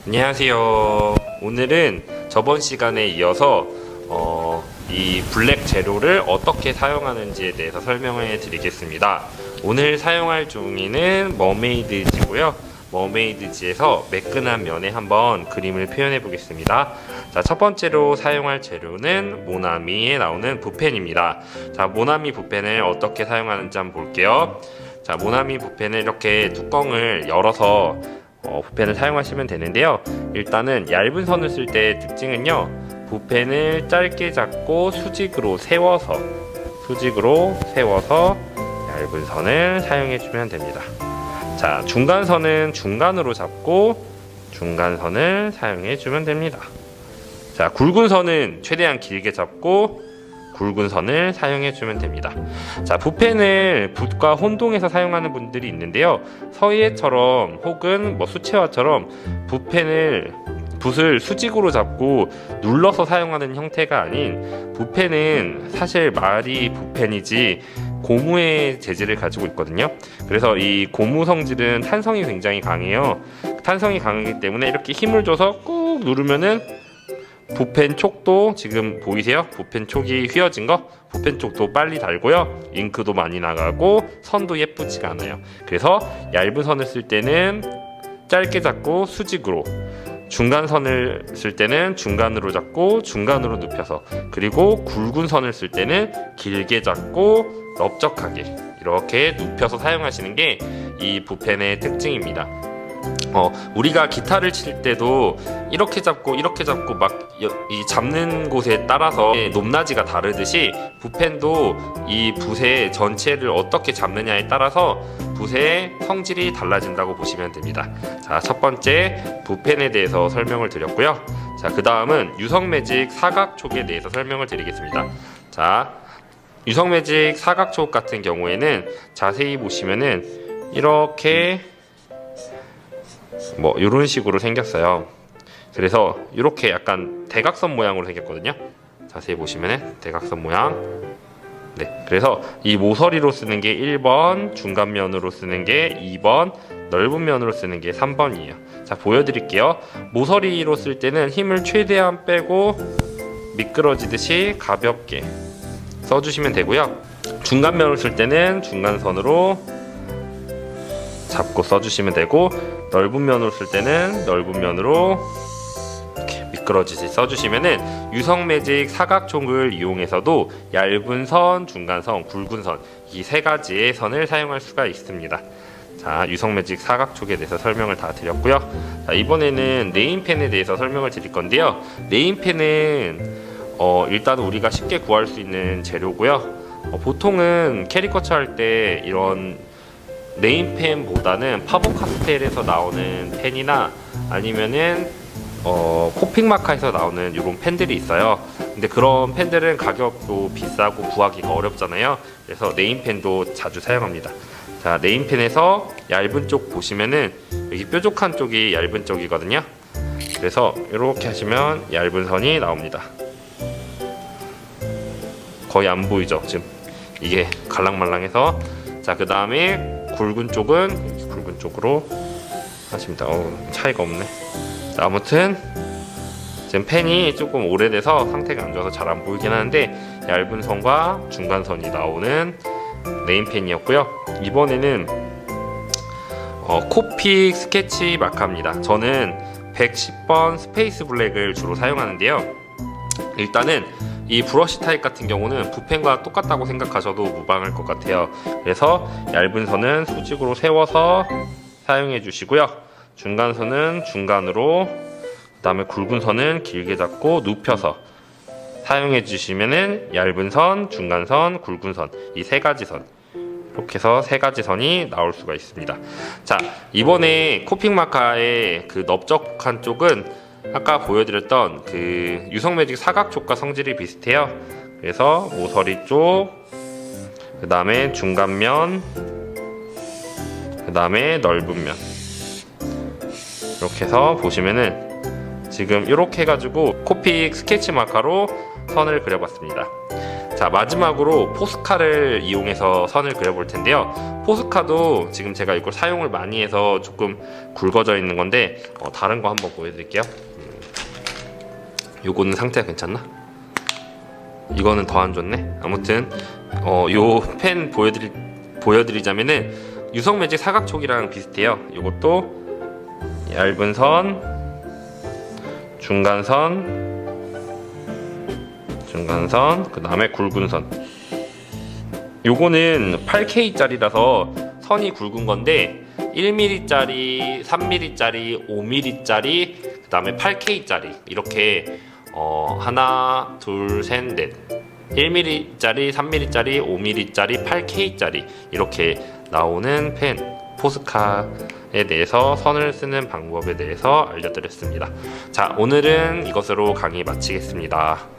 안녕하세요. 오늘은 저번 시간에 이어서 이 블랙 재료를 어떻게 사용하는지에 대해서 설명해 드리겠습니다. 오늘 사용할 종이는 머메이드지고요. 머메이드지에서 매끈한 면에 한번 그림을 표현해 보겠습니다. 자, 첫 번째로 사용할 재료는 모나미에 나오는 붓펜입니다. 자, 모나미 붓펜을 어떻게 사용하는지 한번 볼게요. 자, 모나미 붓펜을 이렇게 뚜껑을 열어서 붓펜을 사용하시면 되는데요. 일단은 얇은 선을 쓸 때 특징은요, 붓펜을 짧게 잡고 수직으로 세워서 얇은 선을 사용해 주면 됩니다. 자, 중간선은 중간으로 잡고 중간선을 사용해 주면 됩니다. 자, 굵은 선은 최대한 길게 잡고 굵은 선을 사용해 주면 됩니다. 자, 붓펜을 붓과 혼동해서 사용하는 분들이 있는데요. 서예처럼 혹은 수채화처럼 붓을 수직으로 잡고 눌러서 사용하는 형태가 아닌, 붓펜은 사실 말이 붓펜이지 고무의 재질을 가지고 있거든요. 그래서 이 고무 성질은 탄성이 굉장히 강해요. 탄성이 강하기 때문에 이렇게 힘을 줘서 꾹 누르면은 붓펜 촉도 지금 보이세요? 붓펜 촉이 휘어진 거? 붓펜 촉도 빨리 달고요. 잉크도 많이 나가고 선도 예쁘지가 않아요. 그래서 얇은 선을 쓸 때는 짧게 잡고 수직으로, 중간선을 쓸 때는 중간으로 잡고 중간으로 눕혀서, 그리고 굵은 선을 쓸 때는 길게 잡고 넓적하게 이렇게 눕혀서 사용하시는 게 이 붓펜의 특징입니다. 우리가 기타를 칠 때도 이렇게 잡고 막 이 잡는 곳에 따라서 높낮이가 다르듯이 붓펜도 이 붓의 전체를 어떻게 잡느냐에 따라서 붓의 성질이 달라진다고 보시면 됩니다. 자, 첫 번째 붓펜에 대해서 설명을 드렸고요. 자, 그 다음은 유성매직 사각촉에 대해서 설명을 드리겠습니다. 자, 유성매직 사각촉 같은 경우에는 자세히 보시면은 이렇게 이런 식으로 생겼어요. 그래서 이렇게 약간 대각선 모양으로 생겼거든요. 자세히 보시면은 대각선 모양. 네, 그래서 이 모서리로 쓰는 게 1번, 중간면으로 쓰는 게 2번, 넓은 면으로 쓰는 게 3번이에요. 자, 보여드릴게요. 모서리로 쓸 때는 힘을 최대한 빼고 미끄러지듯이 가볍게 써주시면 되고요. 중간면으로 쓸 때는 중간선으로 잡고 써주시면 되고, 넓은 면으로 쓸 때는 넓은 면으로 이렇게 미끄러지듯이 써주시면은 유성매직 사각촉을 이용해서도 얇은 선, 중간선, 굵은 선, 이 세 가지의 선을 사용할 수가 있습니다. 자, 유성매직 사각촉에 대해서 설명을 다 드렸고요. 자, 이번에는 네임펜에 대해서 설명을 드릴 건데요. 네임펜은 일단 우리가 쉽게 구할 수 있는 재료고요. 보통은 캐리커처 할 때 이런 네임펜보다는 파버카스텔에서 나오는 펜이나 아니면은 코픽마카에서 나오는 이런 펜들이 있어요. 근데 그런 펜들은 가격도 비싸고 구하기가 어렵잖아요. 그래서 네임펜도 자주 사용합니다. 자, 네임펜에서 얇은 쪽 보시면은 여기 뾰족한 쪽이 얇은 쪽이거든요. 그래서 이렇게 하시면 얇은 선이 나옵니다. 거의 안 보이죠? 지금 이게 갈랑말랑해서. 자, 그 다음에 굵은 쪽은 굵은 쪽으로 하십니다. 차이가 없네. 자, 아무튼 지금 펜이 조금 오래돼서 상태가 안 좋아서 잘 안 보이긴 하는데 얇은 선과 중간선이 나오는 네임펜이었고요. 이번에는 코픽 스케치 마카입니다. 저는 110번 스페이스 블랙을 주로 사용하는데요. 일단은 이 브러쉬 타입 같은 경우는 붓펜과 똑같다고 생각하셔도 무방할 것 같아요. 그래서 얇은 선은 수직으로 세워서 사용해 주시고요. 중간선은 중간으로, 그 다음에 굵은 선은 길게 잡고 눕혀서 사용해 주시면은 얇은 선, 중간선, 굵은 선, 이 세 가지 선, 이렇게 해서 세 가지 선이 나올 수가 있습니다. 자, 이번에 코픽마카의 그 넓적한 쪽은 아까 보여드렸던 그 유성매직 사각촉과 성질이 비슷해요. 그래서 모서리 쪽, 그 다음에 중간면, 그 다음에 넓은 면, 이렇게 해서 보시면은 지금 이렇게 해가지고 코픽 스케치 마카로 선을 그려봤습니다. 자, 마지막으로 포스카를 이용해서 선을 그려볼 텐데요. 포스카도 지금 제가 이걸 사용을 많이 해서 조금 굵어져 있는 건데 다른 거 한번 보여드릴게요. 요거는 상태가 괜찮나? 이거는 더 안 좋네. 아무튼 요 펜 보여드리자면은 유성매직 사각촉이랑 비슷해요. 요것도 얇은 선, 중간선, 그 다음에 굵은 선. 요거는 8K짜리라서 선이 굵은 건데 1mm짜리, 3mm짜리, 5mm짜리, 그 다음에 8K짜리 이렇게 하나, 둘, 셋, 넷 1mm짜리, 3mm짜리, 5mm짜리, 8K짜리 이렇게 나오는 펜 포스카에 대해서 선을 쓰는 방법에 대해서 알려드렸습니다. 자, 오늘은 이것으로 강의 마치겠습니다.